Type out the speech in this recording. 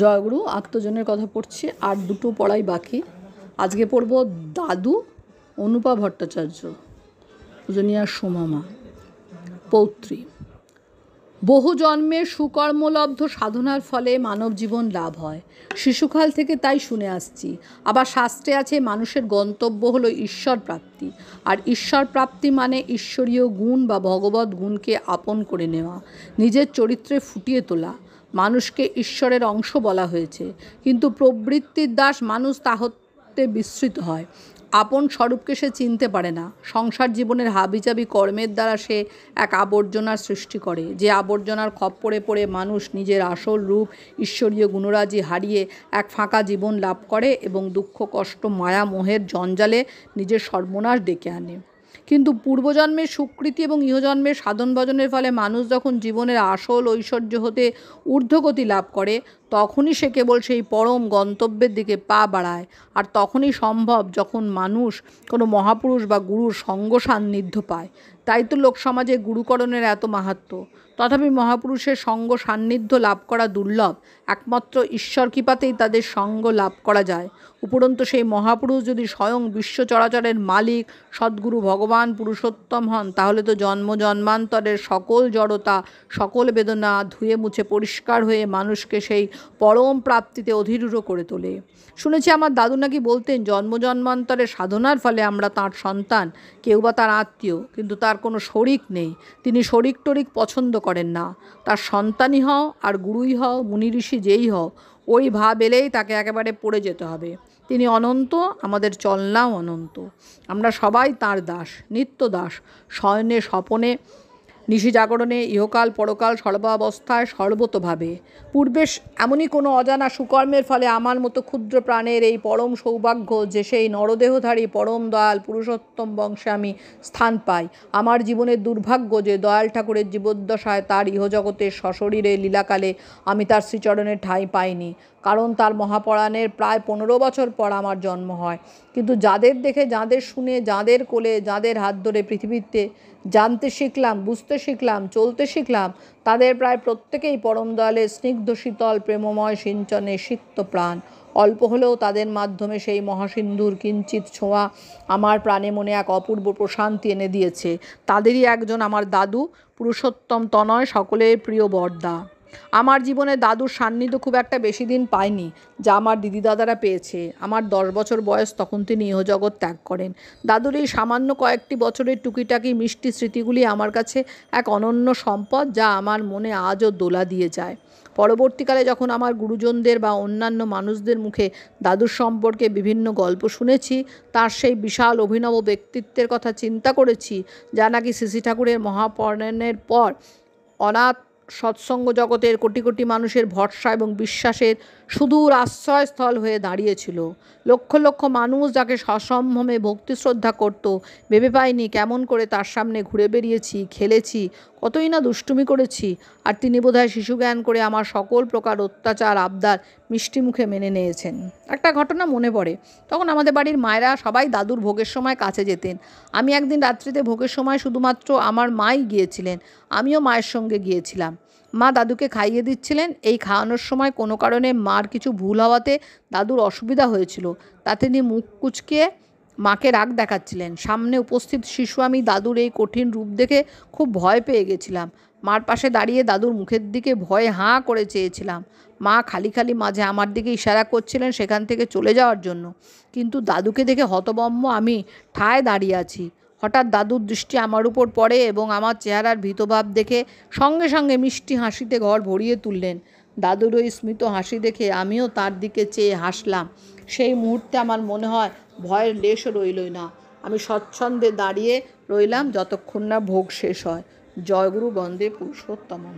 জয়গুরু আত্মজনের কথা পড়ছি, আর দুটো পড়াই বাকি। আজকে পড়ব দাদু অনুপা ভট্টাচার্য, পূজনীয়া সোমামা, পৌত্রী। বহু জন্মের সুকর্মলব্ধ সাধনার ফলে মানব জীবন লাভ হয়, শিশুকাল থেকে তাই শুনে আসছি। আবার শাস্ত্রে আছে মানুষের গন্তব্য হলো ঈশ্বর প্রাপ্তি, আর ঈশ্বর প্রাপ্তি মানে ঈশ্বরীয় গুণ বা ভগবৎ গুণকে আপন করে নেওয়া, নিজের চরিত্রে ফুটিয়ে তোলা। মানুষকে ঈশ্বরের অংশ বলা হয়েছে, কিন্তু প্রবৃত্তির দাস মানুষ তা হতে বিস্মৃত হয়। আপন স্বরূপকে সে চিনতে পারে না। সংসার জীবনের হাবিজাবি কর্মের দ্বারা সে এক আবর্জনার সৃষ্টি করে, যে আবর্জনার খপ্পরে পড়ে মানুষ নিজের আসল রূপ ঈশ্বরীয় গুণরাজি হারিয়ে এক ফাঁকা জীবন লাভ করে এবং দুঃখ কষ্ট মায়া মোহের জঞ্জালে নিজের সর্বনাশ ডেকে আনে। কিন্তু পূর্বজন্মের সুকৃতি এবং ইহজন্মের সাধন ভজনের ফলে মানুষ যখন জীবনের আসল ঐশ্বর্য হতে ঊর্ধ্বগতি লাভ করে, তখনই সে কেবল সেই পরম গন্তব্যের দিকে পা বাড়ায়। আর তখনই সম্ভব যখন মানুষ কোনো মহাপুরুষ বা গুরুর সঙ্গ সান্নিধ্য পায়। তাই তো লোকসমাজে গুরুকরণের এত মাহাত্ম্য। তথাপি মহাপুরুষের সঙ্গ সান্নিধ্য লাভ করা দুর্লভ, একমাত্র ঈশ্বর কৃপাতেই তাদের সঙ্গ লাভ করা যায়। উপরন্তু সেই মহাপুরুষ যদি স্বয়ং বিশ্ব চরাচরের মালিক সদ্গুরু ভগবান পুরুষোত্তম হন, তাহলে তো জন্ম জন্মান্তরের সকল জড়তা সকল বেদনা ধুয়ে মুছে পরিষ্কার হয়ে মানুষকে সেই পরম প্রাপ্তিতে অধীরূঢ় করে তোলে। শুনেছি আমার দাদু নাকি বলতেন, জন্ম জন্মান্তরের সাধনার ফলে আমরা তাঁর সন্তান, কেউ বা তার আত্মীয়, কিন্তু তার কোনো শরিক নেই। তিনি শরিক টরিক পছন্দ করেন না। তার সন্তানই হও আর গুরুই হও, মুনি ঋষি যেই হও, ওই ভাব এলেই তাকে একেবারে পড়ে যেতে হবে। তিনি অনন্ত, আমাদের চলনাও অনন্ত। আমরা সবাই তাঁর দাস, নিত্য দাস, শয়নে স্বপনে নিশি জাগরণে ইহকাল পরকাল সর্বাবস্থায় সর্বতোভাবে। পূর্বে এমনই কোনো অজানা সুকর্মের ফলে আমার মতো ক্ষুদ্র প্রাণের এই পরম সৌভাগ্য যে সেই নরদেহধারী পরম দয়াল পুরুষোত্তম বংশে আমি স্থান পাই। আমার জীবনের দুর্ভাগ্য যে দয়াল ঠাকুরের জীবদ্দশায় তার ইহজগতের সশরীরে লীলাকালে আমি তার শ্রীচরণের ঠাঁই পাইনি, কারণ তার মহাপরাণের প্রায় 15 বছর পর আমার জন্ম হয়। কিন্তু যাদের দেখে, যাদের শুনে, যাদের কোলে, যাদের হাত ধরে পৃথিবীতে জানতে শিখলাম, বুঝতে শিখলাম, চলতে শিখলাম, তাদের প্রায় প্রত্যেকেই পরম দয়ালের স্নিগ্ধ শীতল প্রেমময় সিঞ্চনে সিক্ত প্রাণ। অল্প হলেও তাদের মাধ্যমে সেই মহাসিন্ধুর কিঞ্চিত ছোঁয়া আমার প্রাণে মনে এক অপূর্ব প্রশান্তি এনে দিয়েছে। তাদেরই একজন আমার দাদু, পুরুষোত্তম তনয়, সকলের প্রিয় বরদা। আমার জীবনে দাদুর সান্নিধ্য খুব একটা বেশি দিন পায়নি, যা আমার দিদি দাদারা পেয়েছে। আমার 10 বছর বয়স, তখন তিনি ইহজগৎ ত্যাগ করেন। দাদুর এই সামান্য কয়েকটি বছরের টুকিটাকি মিষ্টি স্মৃতিগুলি আমার কাছে এক অনন্য সম্পদ, যা আমার মনে আজও দোলা দিয়ে যায়। পরবর্তীকালে যখন আমার গুরুজনদের বা অন্যান্য মানুষদের মুখে দাদুর সম্পর্কে বিভিন্ন গল্প শুনেছি, তার সেই বিশাল অভিনব ব্যক্তিত্বের কথা চিন্তা করেছি, যা নাকি শ্রী ঠাকুরের মহাপরাণের পর অনাথ সৎসঙ্গ জগতের কোটি কোটি মানুষের ভরসা এবং বিশ্বাসের সুদূর আশ্রয়স্থল হয়ে দাঁড়িয়েছিল। লক্ষ লক্ষ মানুষ যাকে সসম্ভ্রমে ভক্তি শ্রদ্ধা করত, ভেবে পাইনি কেমন করে তার সামনে ঘুরে বেরিয়েছি, খেলেছি, কতই না দুষ্টুমি করেছি। আর তিনি বোধহয় শিশু জ্ঞান করে আমার সকল প্রকার অত্যাচার আবদার মিষ্টি মুখে মেনে নিয়েছেন। একটা ঘটনা মনে পড়ে, তখন আমাদের বাড়ির মায়েরা সবাই দাদুর ভোগের সময় কাছে যেতেন। আমি একদিন রাত্রিতে ভোগের সময় শুধুমাত্র আমার মাই গিয়েছিলেন, আমিও মায়ের সঙ্গে গিয়েছিলাম। মা দাদুকে খাইয়ে দিচ্ছিলেন। এই খাওয়ানোর সময় কোনো কারণে মার কিছু ভুল হওয়াতে দাদুর অসুবিধা হয়েছিল। তাতে তিনি মুখ কুঁচকিয়ে মাকে রাগ দেখাচ্ছিলেন। সামনে উপস্থিত শিশু আমি দাদুর এই কঠিন রূপ দেখে খুব ভয় পেয়ে গেছিলাম। মার পাশে দাঁড়িয়ে দাদুর মুখের দিকে ভয়ে হাঁ করে চেয়েছিলাম। মা খালি খালি মাঝে আমার দিকে ইশারা করছিলেন সেখান থেকে চলে যাওয়ার জন্য, কিন্তু দাদুকে দেখে হতভম্ব আমি ঠায় দাঁড়িয়ে আছি। হঠাৎ দাদুর দৃষ্টি আমার উপর পড়ে এবং আমার চেহারার ভীতভাব দেখে সঙ্গে সঙ্গে মিষ্টি হাসিতে ঘর ভরিয়ে তুললেন। দাদুর ওই স্মিত হাসি দেখে আমিও তার দিকে চেয়ে হাসলাম। সেই মুহূর্তে আমার মনে হয় ভয়ের লেশও রইল না। আমি স্বচ্ছন্দে দাঁড়িয়ে রইলাম যতক্ষণ না ভোগ শেষ হয়। জয়গুরু বন্দে পুরুষোত্তমম।